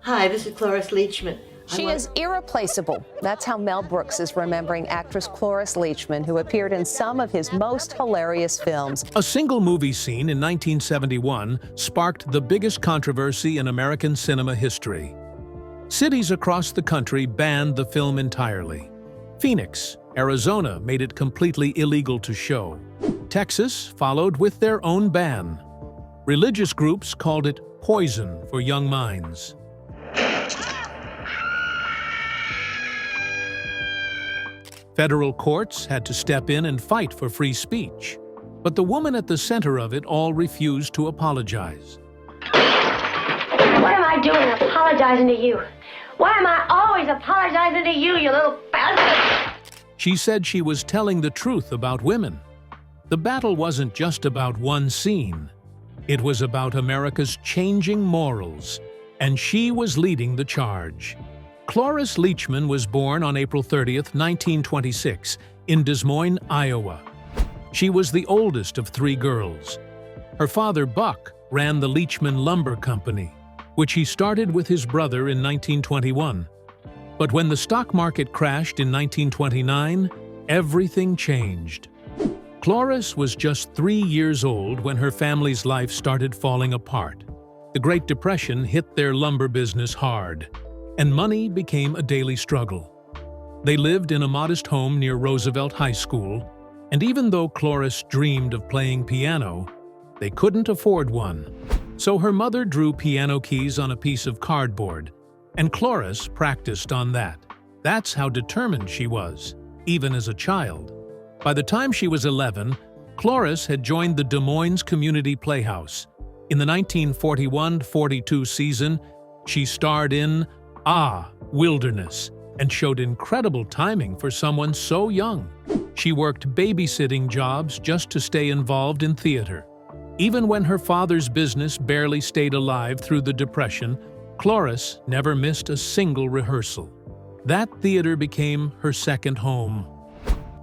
Hi, this is Cloris Leachman. She is irreplaceable. That's how Mel Brooks is remembering actress Cloris Leachman, who appeared in some of his most hilarious films. A single movie scene in 1971 sparked the biggest controversy in American cinema history. Cities across the country banned the film entirely. Phoenix, Arizona made it completely illegal to show. Texas followed with their own ban. Religious groups called it poison for young minds. Federal courts had to step in and fight for free speech. But the woman at the center of it all refused to apologize. What am I doing apologizing to you? Why am I always apologizing to you, you little bastard? She said she was telling the truth about women. The battle wasn't just about one scene. It was about America's changing morals, and she was leading the charge. Cloris Leachman was born on April 30, 1926, in Des Moines, Iowa. She was the oldest of 3 girls. Her father, Buck, ran the Leachman Lumber Company, which he started with his brother in 1921. But when the stock market crashed in 1929, everything changed. Cloris was just 3 years old when her family's life started falling apart. The Great Depression hit their lumber business hard, and money became a daily struggle. They lived in a modest home near Roosevelt High School, and even though Cloris dreamed of playing piano, they couldn't afford one. So her mother drew piano keys on a piece of cardboard, and Cloris practiced on that. That's how determined she was, even as a child. By the time she was 11, Cloris had joined the Des Moines Community Playhouse. In the 1941-42 season, she starred in Wilderness, and showed incredible timing for someone so young. She worked babysitting jobs just to stay involved in theater. Even when her father's business barely stayed alive through the Depression, Cloris never missed a single rehearsal. That theater became her second home.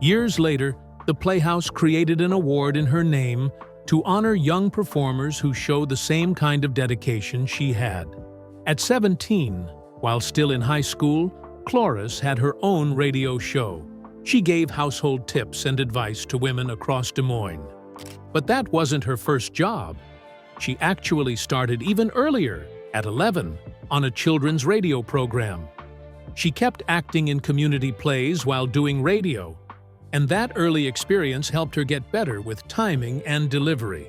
Years later, the Playhouse created an award in her name to honor young performers who show the same kind of dedication she had. At 17, while still in high school, Cloris had her own radio show. She gave household tips and advice to women across Des Moines. But that wasn't her first job. She actually started even earlier, at 11, on a children's radio program. She kept acting in community plays while doing radio, and that early experience helped her get better with timing and delivery.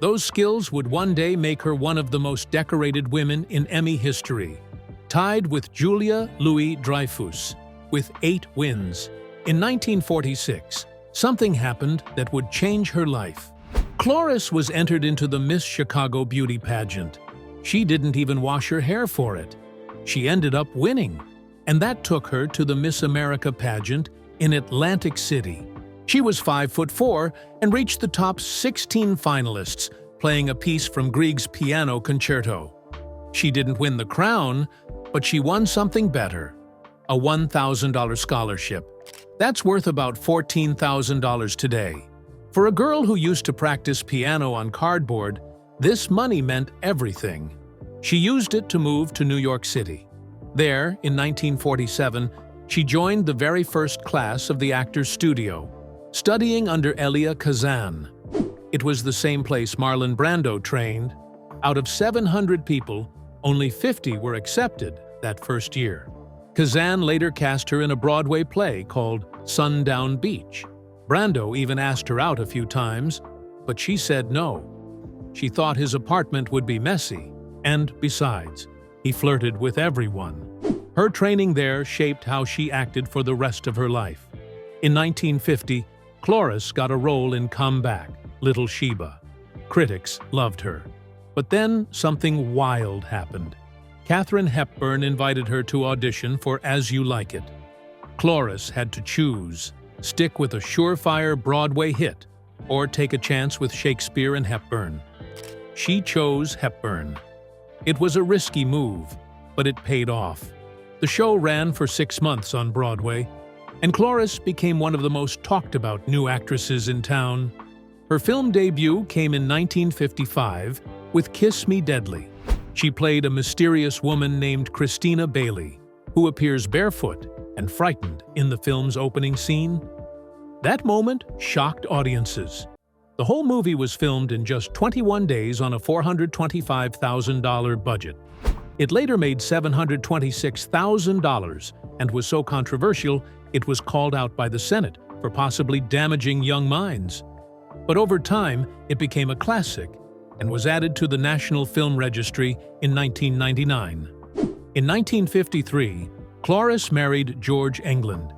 Those skills would one day make her one of the most decorated women in Emmy history, tied with Julia Louis-Dreyfus, with 8 wins. In 1946, something happened that would change her life. Cloris was entered into the Miss Chicago beauty pageant. She didn't even wash her hair for it. She ended up winning, and that took her to the Miss America pageant in Atlantic City. She was 5'4" and reached the top 16 finalists, playing a piece from Grieg's Piano Concerto. She didn't win the crown, but she won something better, a $1,000 scholarship. That's worth about $14,000 today. For a girl who used to practice piano on cardboard, this money meant everything. She used it to move to New York City. There, in 1947, she joined the very first class of the Actors Studio, studying under Elia Kazan. It was the same place Marlon Brando trained. Out of 700 people, only 50 were accepted that first year. Kazan later cast her in a Broadway play called Sundown Beach. Brando even asked her out a few times, but she said no. She thought his apartment would be messy, and besides, he flirted with everyone. Her training there shaped how she acted for the rest of her life. In 1950, Cloris got a role in Come Back, Little Sheba. Critics loved her. But then something wild happened. Katharine Hepburn invited her to audition for As You Like It. Cloris had to choose, stick with a surefire Broadway hit, or take a chance with Shakespeare and Hepburn. She chose Hepburn. It was a risky move, but it paid off. The show ran for 6 months on Broadway, and Cloris became one of the most talked-about new actresses in town. Her film debut came in 1955 with Kiss Me Deadly. She played a mysterious woman named Christina Bailey, who appears barefoot and frightened in the film's opening scene. That moment shocked audiences. The whole movie was filmed in just 21 days on a $425,000 budget. It later made $726,000 and was so controversial it was called out by the Senate for possibly damaging young minds. But over time, it became a classic and was added to the National Film Registry in 1999. In 1953, Cloris married George England.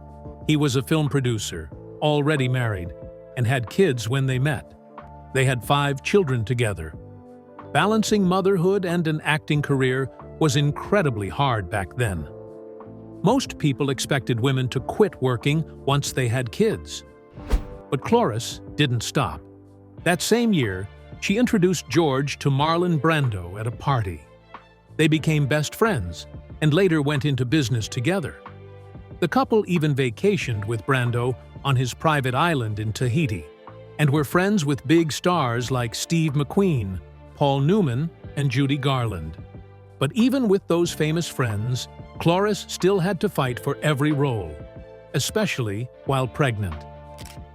He was a film producer, already married, and had kids when they met. They had 5 children together. Balancing motherhood and an acting career was incredibly hard back then. Most people expected women to quit working once they had kids. But Cloris didn't stop. That same year, she introduced George to Marlon Brando at a party. They became best friends and later went into business together. The couple even vacationed with Brando on his private island in Tahiti and were friends with big stars like Steve McQueen, Paul Newman, and Judy Garland. But even with those famous friends, Cloris still had to fight for every role, especially while pregnant.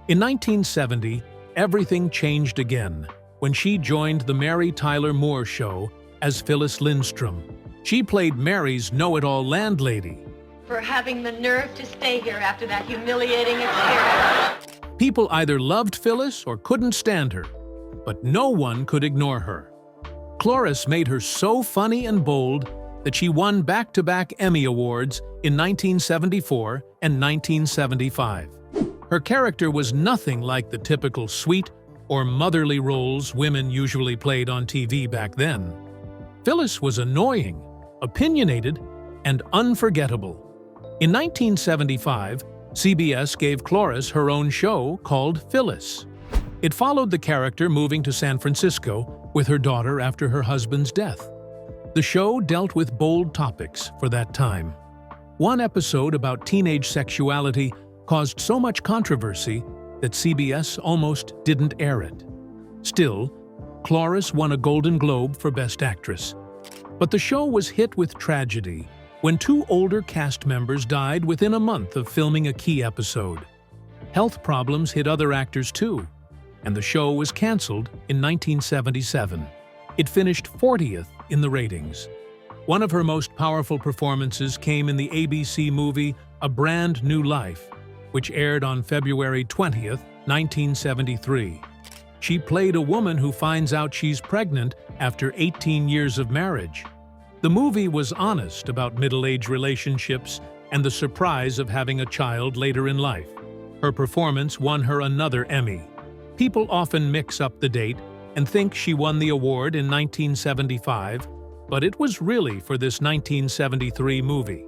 In 1970, everything changed again when she joined the Mary Tyler Moore Show as Phyllis Lindstrom. She played Mary's know-it-all landlady. For having the nerve to stay here after that humiliating experience. People either loved Phyllis or couldn't stand her, but no one could ignore her. Cloris made her so funny and bold that she won back-to-back Emmy Awards in 1974 and 1975. Her character was nothing like the typical sweet or motherly roles women usually played on TV back then. Phyllis was annoying, opinionated, and unforgettable. In 1975, CBS gave Cloris her own show called Phyllis. It followed the character moving to San Francisco with her daughter after her husband's death. The show dealt with bold topics for that time. One episode about teenage sexuality caused so much controversy that CBS almost didn't air it. Still, Cloris won a Golden Globe for Best Actress. But the show was hit with tragedy when 2 older cast members died within a month of filming a key episode. Health problems hit other actors too, and the show was canceled in 1977. It finished 40th in the ratings. One of her most powerful performances came in the ABC movie A Brand New Life, which aired on February 20th, 1973. She played a woman who finds out she's pregnant after 18 years of marriage. The movie was honest about middle-age relationships and the surprise of having a child later in life. Her performance won her another Emmy. People often mix up the date and think she won the award in 1975, but it was really for this 1973 movie.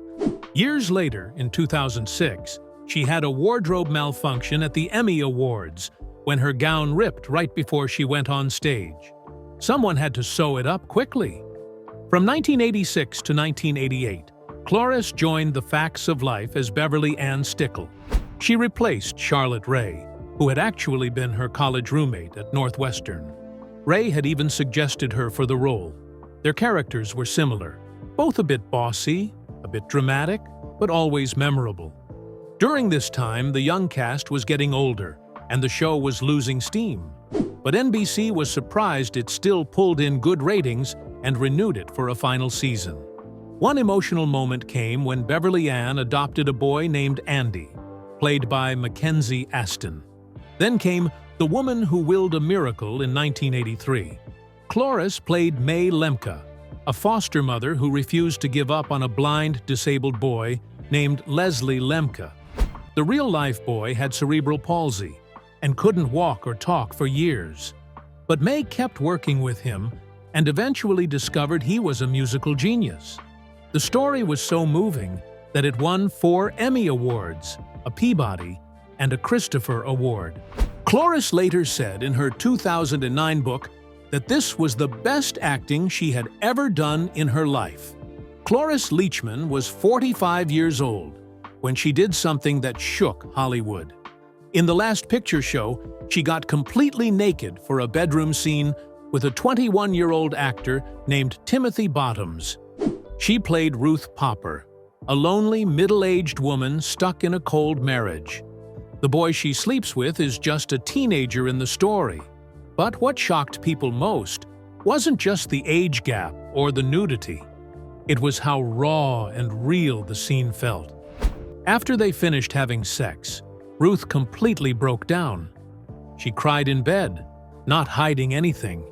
Years later, in 2006, she had a wardrobe malfunction at the Emmy Awards when her gown ripped right before she went on stage. Someone had to sew it up quickly. From 1986 to 1988, Cloris joined The Facts of Life as Beverly Ann Stickle. She replaced Charlotte Rae, who had actually been her college roommate at Northwestern. Rae had even suggested her for the role. Their characters were similar, both a bit bossy, a bit dramatic, but always memorable. During this time, the young cast was getting older, and the show was losing steam. But NBC was surprised it still pulled in good ratings and renewed it for a final season. One emotional moment came when Beverly Ann adopted a boy named Andy, played by Mackenzie Aston. Then came The Woman Who Willed a Miracle in 1983. Cloris played May Lemke, a foster mother who refused to give up on a blind, disabled boy named Leslie Lemke. The real-life boy had cerebral palsy and couldn't walk or talk for years. But May kept working with him and eventually discovered he was a musical genius. The story was so moving that it won 4 Emmy Awards, a Peabody, and a Christopher Award. Cloris later said in her 2009 book that this was the best acting she had ever done in her life. Cloris Leachman was 45 years old when she did something that shook Hollywood. In The Last Picture Show, she got completely naked for a bedroom scene with a 21-year-old actor named Timothy Bottoms. She played Ruth Popper, a lonely, middle-aged woman stuck in a cold marriage. The boy she sleeps with is just a teenager in the story. But what shocked people most wasn't just the age gap or the nudity. It was how raw and real the scene felt. After they finished having sex, Ruth completely broke down. She cried in bed, not hiding anything,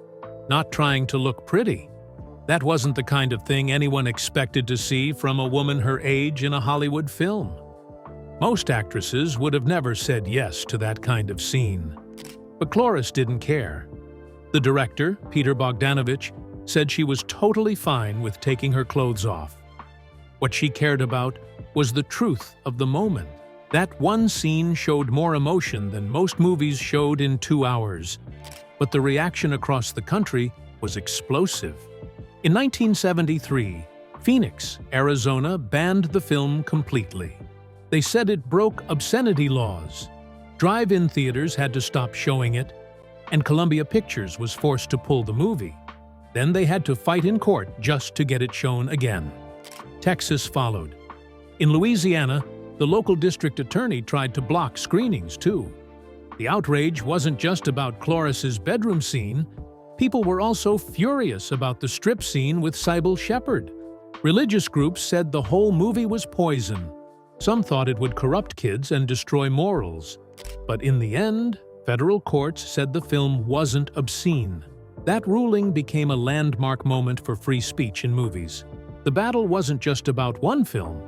not trying to look pretty. That wasn't the kind of thing anyone expected to see from a woman her age in a Hollywood film. Most actresses would have never said yes to that kind of scene. But Cloris didn't care. The director, Peter Bogdanovich, said she was totally fine with taking her clothes off. What she cared about was the truth of the moment. That one scene showed more emotion than most movies showed in 2 hours. But the reaction across the country was explosive. In 1973, Phoenix, Arizona banned the film completely. They said it broke obscenity laws. Drive-in theaters had to stop showing it, and Columbia Pictures was forced to pull the movie. Then they had to fight in court just to get it shown again. Texas followed. In Louisiana, the local district attorney tried to block screenings too. The outrage wasn't just about Cloris's bedroom scene. People were also furious about the strip scene with Sybil Shepherd. Religious groups said the whole movie was poison. Some thought it would corrupt kids and destroy morals. But in the end, federal courts said the film wasn't obscene. That ruling became a landmark moment for free speech in movies. The battle wasn't just about one film.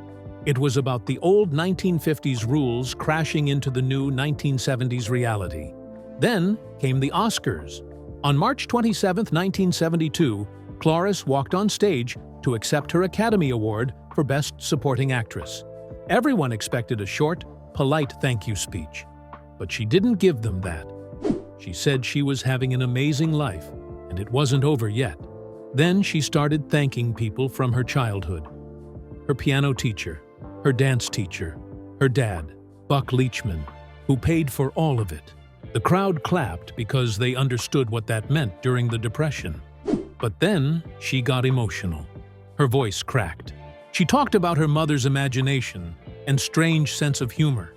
It was about the old 1950s rules crashing into the new 1970s reality. Then came the Oscars. On March 27, 1972, Cloris walked on stage to accept her Academy Award for Best Supporting Actress. Everyone expected a short, polite thank you speech. But she didn't give them that. She said she was having an amazing life, and it wasn't over yet. Then she started thanking people from her childhood. Her piano teacher, her dance teacher, her dad, Buck Leachman, who paid for all of it. The crowd clapped because they understood what that meant during the Depression. But then she got emotional. Her voice cracked. She talked about her mother's imagination and strange sense of humor.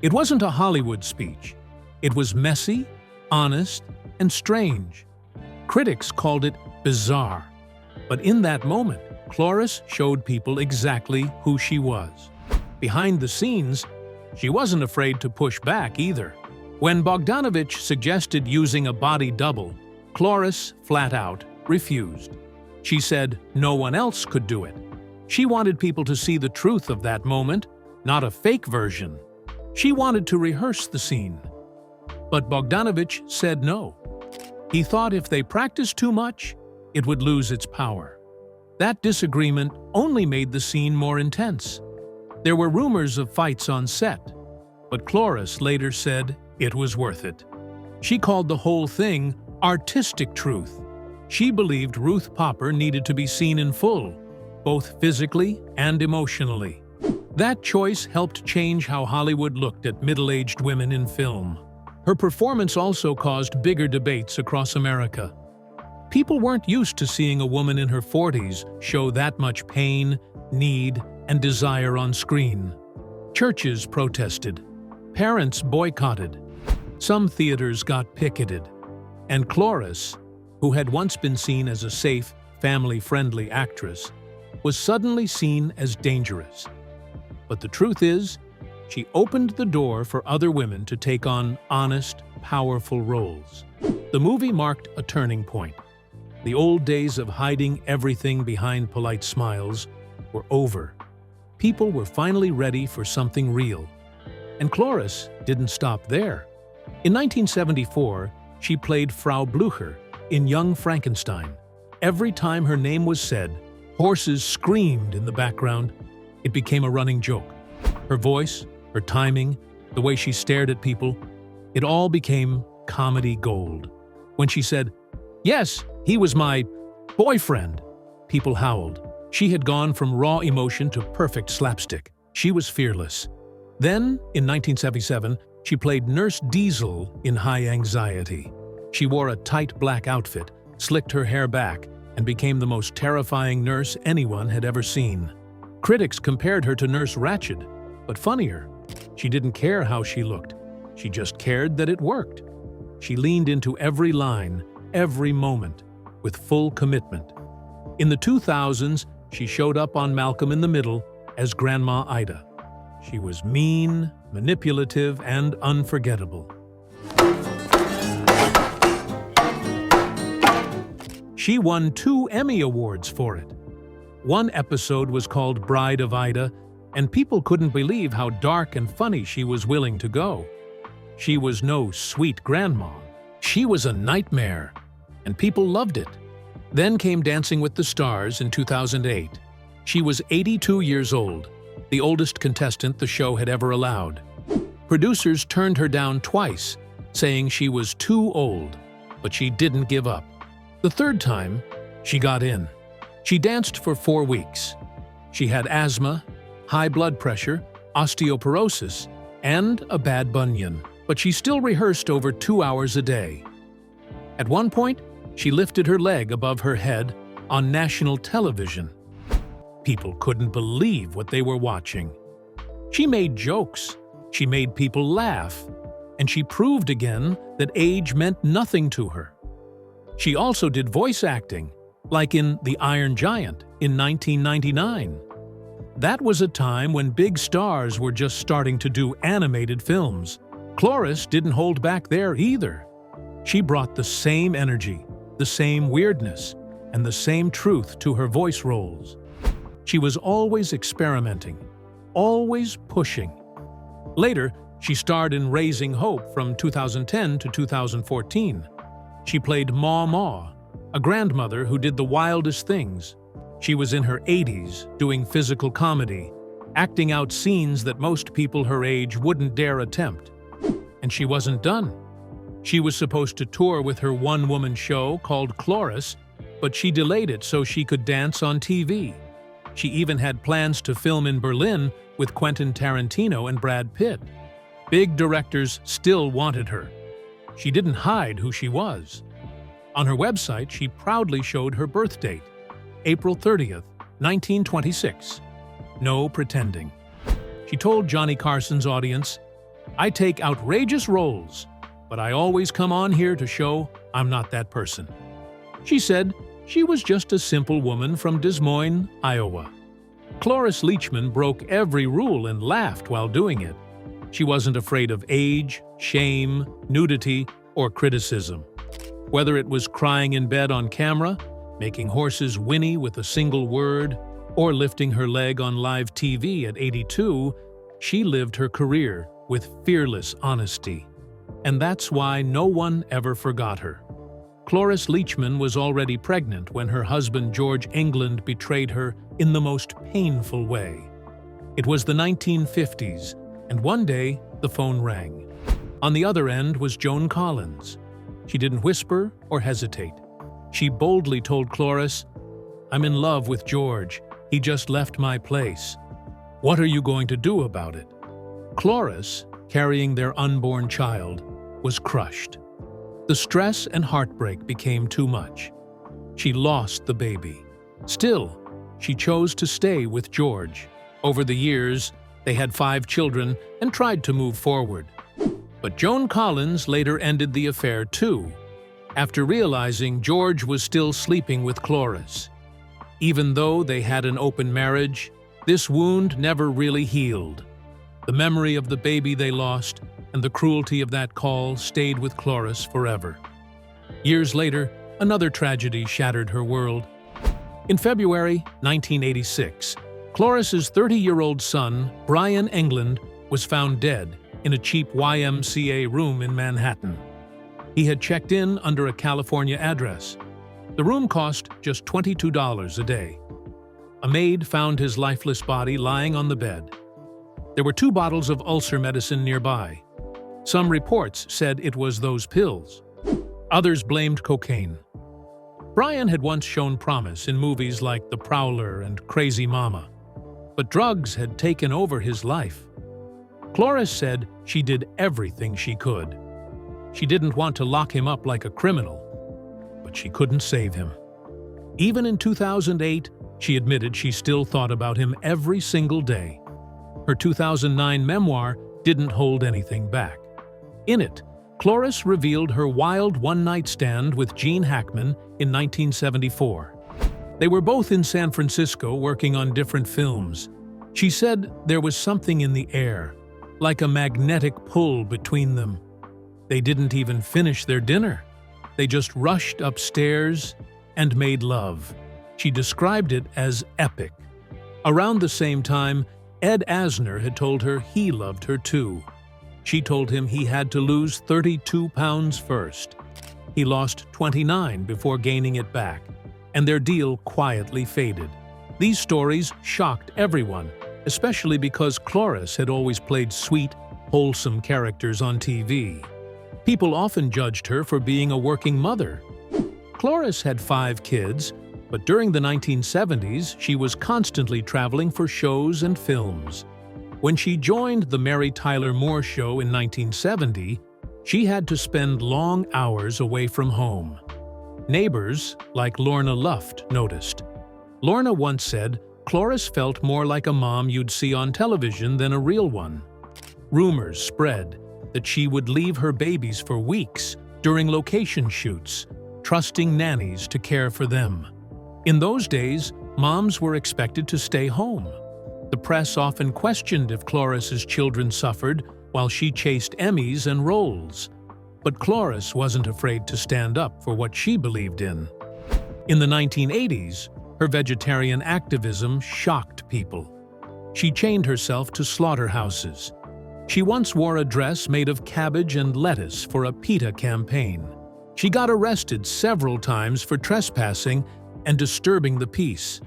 It wasn't a Hollywood speech. It was messy, honest, and strange. Critics called it bizarre. But in that moment, Cloris showed people exactly who she was. Behind the scenes, she wasn't afraid to push back either. When Bogdanovich suggested using a body double, Cloris, flat out, refused. She said no one else could do it. She wanted people to see the truth of that moment, not a fake version. She wanted to rehearse the scene. But Bogdanovich said no. He thought if they practiced too much, it would lose its power. That disagreement only made the scene more intense. There were rumors of fights on set, but Cloris later said it was worth it. She called the whole thing artistic truth. She believed Ruth Popper needed to be seen in full, both physically and emotionally. That choice helped change how Hollywood looked at middle-aged women in film. Her performance also caused bigger debates across America. People weren't used to seeing a woman in her 40s show that much pain, need, and desire on screen. Churches protested. Parents boycotted. Some theaters got picketed. And Cloris, who had once been seen as a safe, family-friendly actress, was suddenly seen as dangerous. But the truth is, she opened the door for other women to take on honest, powerful roles. The movie marked a turning point. The old days of hiding everything behind polite smiles were over. People were finally ready for something real. And Cloris didn't stop there. In 1974, she played Frau Blücher in Young Frankenstein. Every time her name was said, horses screamed in the background. It became a running joke. Her voice, her timing, the way she stared at people, it all became comedy gold. When she said, "Yes, he was my boyfriend," people howled. She had gone from raw emotion to perfect slapstick. She was fearless. Then, in 1977, she played Nurse Diesel in High Anxiety. She wore a tight black outfit, slicked her hair back, and became the most terrifying nurse anyone had ever seen. Critics compared her to Nurse Ratched, but funnier. She didn't care how she looked. She just cared that it worked. She leaned into every line, every moment, with full commitment. In the 2000s, she showed up on Malcolm in the Middle as Grandma Ida. She was mean, manipulative, and unforgettable. She won 2 Emmy Awards for it. One episode was called Bride of Ida, and people couldn't believe how dark and funny she was willing to go. She was no sweet grandma. She was a nightmare, and people loved it. Then came Dancing with the Stars in 2008. She was 82 years old, the oldest contestant the show had ever allowed. Producers turned her down twice, saying she was too old, but she didn't give up. The third time, she got in. She danced for 4 weeks. She had asthma, high blood pressure, osteoporosis, and a bad bunion, but she still rehearsed over 2 hours a day. At one point, she lifted her leg above her head on national television. People couldn't believe what they were watching. She made jokes, she made people laugh, and she proved again that age meant nothing to her. She also did voice acting, like in The Iron Giant in 1999. That was a time when big stars were just starting to do animated films. Cloris didn't hold back there either. She brought the same energy, the same weirdness, and the same truth to her voice roles. She was always experimenting, always pushing. Later, she starred in Raising Hope from 2010 to 2014. She played Ma Ma, a grandmother who did the wildest things. She was in her 80s, doing physical comedy, acting out scenes that most people her age wouldn't dare attempt. And she wasn't done. She was supposed to tour with her one-woman show called Cloris, but she delayed it so she could dance on TV. She even had plans to film in Berlin with Quentin Tarantino and Brad Pitt. Big directors still wanted her. She didn't hide who she was. On her website, she proudly showed her birth date, April 30th, 1926. No pretending. She told Johnny Carson's audience, "I take outrageous roles, but I always come on here to show I'm not that person." She said she was just a simple woman from Des Moines, Iowa. Cloris Leachman broke every rule and laughed while doing it. She wasn't afraid of age, shame, nudity, or criticism. Whether it was crying in bed on camera, making horses whinny with a single word, or lifting her leg on live TV at 82, she lived her career with fearless honesty. And that's why no one ever forgot her. Cloris Leachman was already pregnant when her husband George England betrayed her in the most painful way. It was the 1950s, and one day the phone rang. On the other end was Joan Collins. She didn't whisper or hesitate. She boldly told Cloris, "I'm in love with George. He just left my place. What are you going to do about it?" Cloris, carrying their unborn child, was crushed. The stress and heartbreak became too much. She lost the baby. Still, she chose to stay with George. Over the years, they had 5 children and tried to move forward. But Joan Collins later ended the affair too, after realizing George was still sleeping with Cloris. Even though they had an open marriage, this wound never really healed. The memory of the baby they lost and the cruelty of that call stayed with Cloris forever. Years later, another tragedy shattered her world. In February 1986, Cloris's 30-year-old son, Brian England, was found dead in a cheap YMCA room in Manhattan. He had checked in under a California address. The room cost just $22 a day. A maid found his lifeless body lying on the bed. There were 2 bottles of ulcer medicine nearby. Some reports said it was those pills. Others blamed cocaine. Brian had once shown promise in movies like The Prowler and Crazy Mama, but drugs had taken over his life. Cloris said she did everything she could. She didn't want to lock him up like a criminal, but she couldn't save him. Even in 2008, she admitted she still thought about him every single day. Her 2009 memoir didn't hold anything back. In it, Cloris revealed her wild one-night stand with Gene Hackman in 1974. They were both in San Francisco working on different films. She said there was something in the air, like a magnetic pull between them. They didn't even finish their dinner. They just rushed upstairs and made love. She described it as epic. Around the same time, Ed Asner had told her he loved her too. She told him he had to lose 32 pounds first. He lost 29 before gaining it back, and their deal quietly faded. These stories shocked everyone, especially because Cloris had always played sweet, wholesome characters on TV. People often judged her for being a working mother. Cloris had 5 kids, but during the 1970s, she was constantly traveling for shows and films. When she joined the Mary Tyler Moore Show in 1970, she had to spend long hours away from home. Neighbors, like Lorna Luft, noticed. Lorna once said, Cloris felt more like a mom you'd see on television than a real one. Rumors spread that she would leave her babies for weeks during location shoots, trusting nannies to care for them. In those days, moms were expected to stay home. The press often questioned if Cloris's children suffered while she chased Emmys and roles. But Cloris wasn't afraid to stand up for what she believed in. In the 1980s, her vegetarian activism shocked people. She chained herself to slaughterhouses. She once wore a dress made of cabbage and lettuce for a PETA campaign. She got arrested several times for trespassing and disturbing the peace.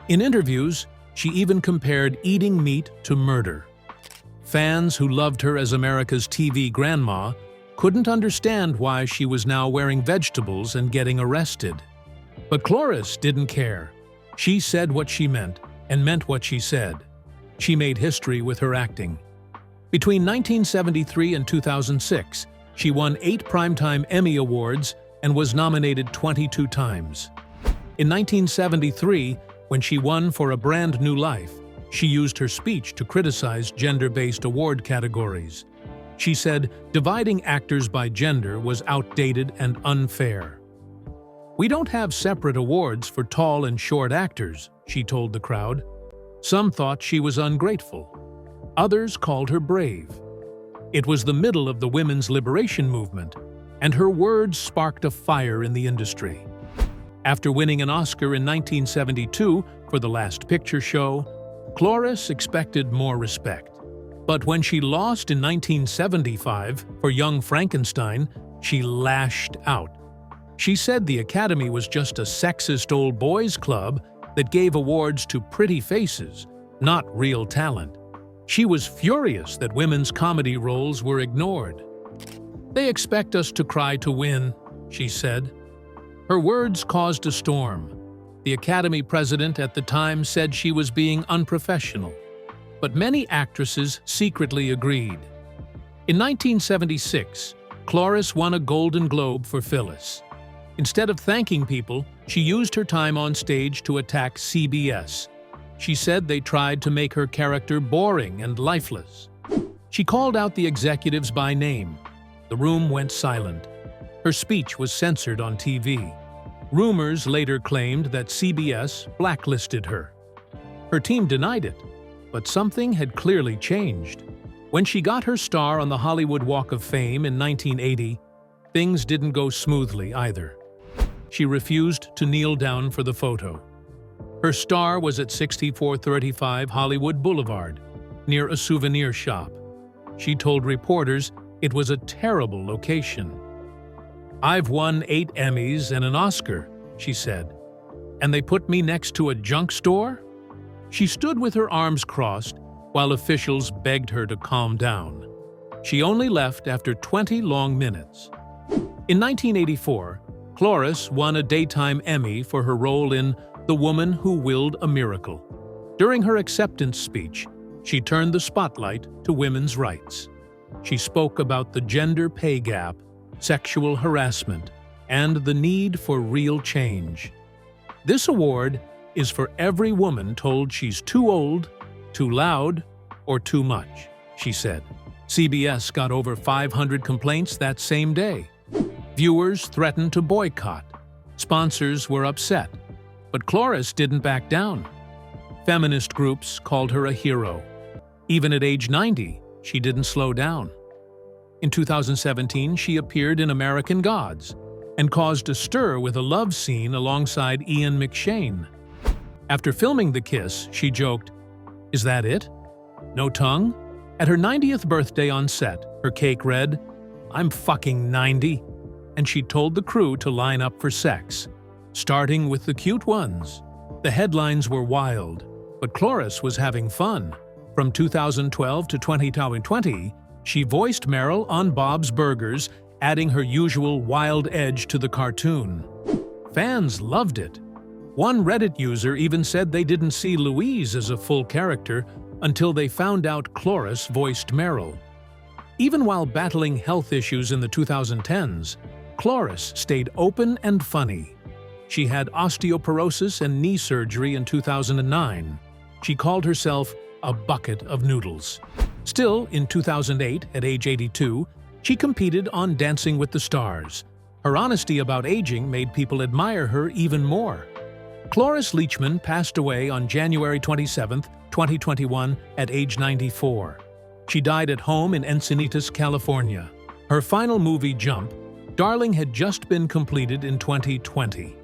In interviews, she even compared eating meat to murder. Fans who loved her as America's TV grandma couldn't understand why she was now wearing vegetables and getting arrested. But Cloris didn't care. She said what she meant and meant what she said. She made history with her acting. Between 1973 and 2006, she won 8 Primetime Emmy Awards and was nominated 22 times. In 1973, when she won for A Brand New Life, she used her speech to criticize gender-based award categories. She said dividing actors by gender was outdated and unfair. "We don't have separate awards for tall and short actors," she told the crowd. Some thought she was ungrateful. Others called her brave. It was the middle of the women's liberation movement, and her words sparked a fire in the industry. After winning an Oscar in 1972 for The Last Picture Show, Cloris expected more respect. But when she lost in 1975 for Young Frankenstein, she lashed out. She said the Academy was just a sexist old boys club that gave awards to pretty faces, not real talent. She was furious that women's comedy roles were ignored. "They expect us to cry to win," she said. Her words caused a storm. The Academy president at the time said she was being unprofessional, but many actresses secretly agreed. In 1976, Cloris won a Golden Globe for Phyllis. Instead of thanking people, she used her time on stage to attack CBS. She said they tried to make her character boring and lifeless. She called out the executives by name. The room went silent. Her speech was censored on TV. Rumors later claimed that CBS blacklisted her. Her team denied it, but something had clearly changed. When she got her star on the Hollywood Walk of Fame in 1980, things didn't go smoothly either. She refused to kneel down for the photo. Her star was at 6435 Hollywood Boulevard, near a souvenir shop. She told reporters it was a terrible location. "I've won 8 Emmys and an Oscar," she said. "And they put me next to a junk store?" She stood with her arms crossed while officials begged her to calm down. She only left after 20 long minutes. In 1984, Cloris won a Daytime Emmy for her role in The Woman Who Willed a Miracle. During her acceptance speech, she turned the spotlight to women's rights. She spoke about the gender pay gap sexual harassment, and the need for real change. This award is for every woman told she's too old, too loud, or too much, she said. CBS got over 500 complaints that same day. Viewers threatened to boycott. Sponsors were upset. But Cloris didn't back down. Feminist groups called her a hero. Even at age 90, she didn't slow down. In 2017, she appeared in American Gods and caused a stir with a love scene alongside Ian McShane. After filming the kiss, she joked, "Is that it? No tongue?" At her 90th birthday on set, her cake read, "I'm fucking 90," and she told the crew to line up for sex, starting with the cute ones. The headlines were wild, but Cloris was having fun. From 2012 to 2020, she voiced Meryl on Bob's Burgers, adding her usual wild edge to the cartoon. Fans loved it. One Reddit user even said they didn't see Louise as a full character until they found out Cloris voiced Meryl. Even while battling health issues in the 2010s, Cloris stayed open and funny. She had osteoporosis and knee surgery in 2009. She called herself a bucket of noodles. Still, in 2008, at age 82, she competed on Dancing with the Stars. Her honesty about aging made people admire her even more. Cloris Leachman passed away on January 27, 2021, at age 94. She died at home in Encinitas, California. Her final movie, Jump, Darling, had just been completed in 2020.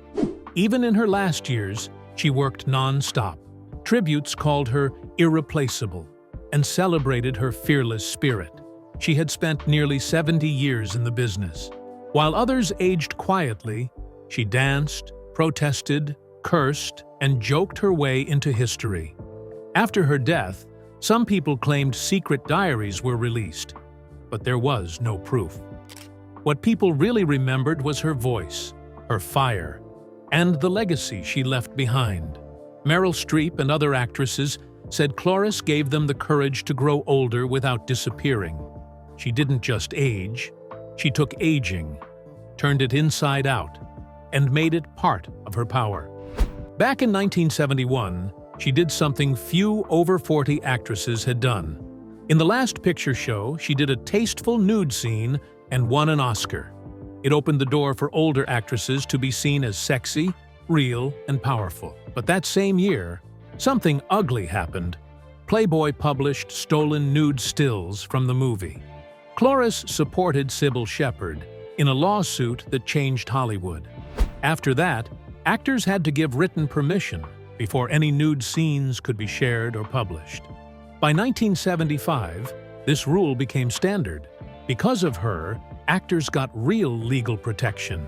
Even in her last years, she worked non-stop. Tributes called her irreplaceable and celebrated her fearless spirit. She had spent nearly 70 years in the business. While others aged quietly, she danced, protested, cursed, and joked her way into history. After her death, some people claimed secret diaries were released, but there was no proof. What people really remembered was her voice, her fire, and the legacy she left behind. Meryl Streep and other actresses said Cloris gave them the courage to grow older without disappearing. She didn't just age, she took aging, turned it inside out, and made it part of her power. Back in 1971, she did something few over 40 actresses had done. In the Last Picture Show, she did a tasteful nude scene and won an Oscar. It opened the door for older actresses to be seen as sexy, real, and powerful. But that same year, something ugly happened. Playboy published stolen nude stills from the movie. Cloris supported Sybil Shepherd in a lawsuit that changed Hollywood. After that, actors had to give written permission before any nude scenes could be shared or published. By 1975, this rule became standard. Because of her, actors got real legal protection.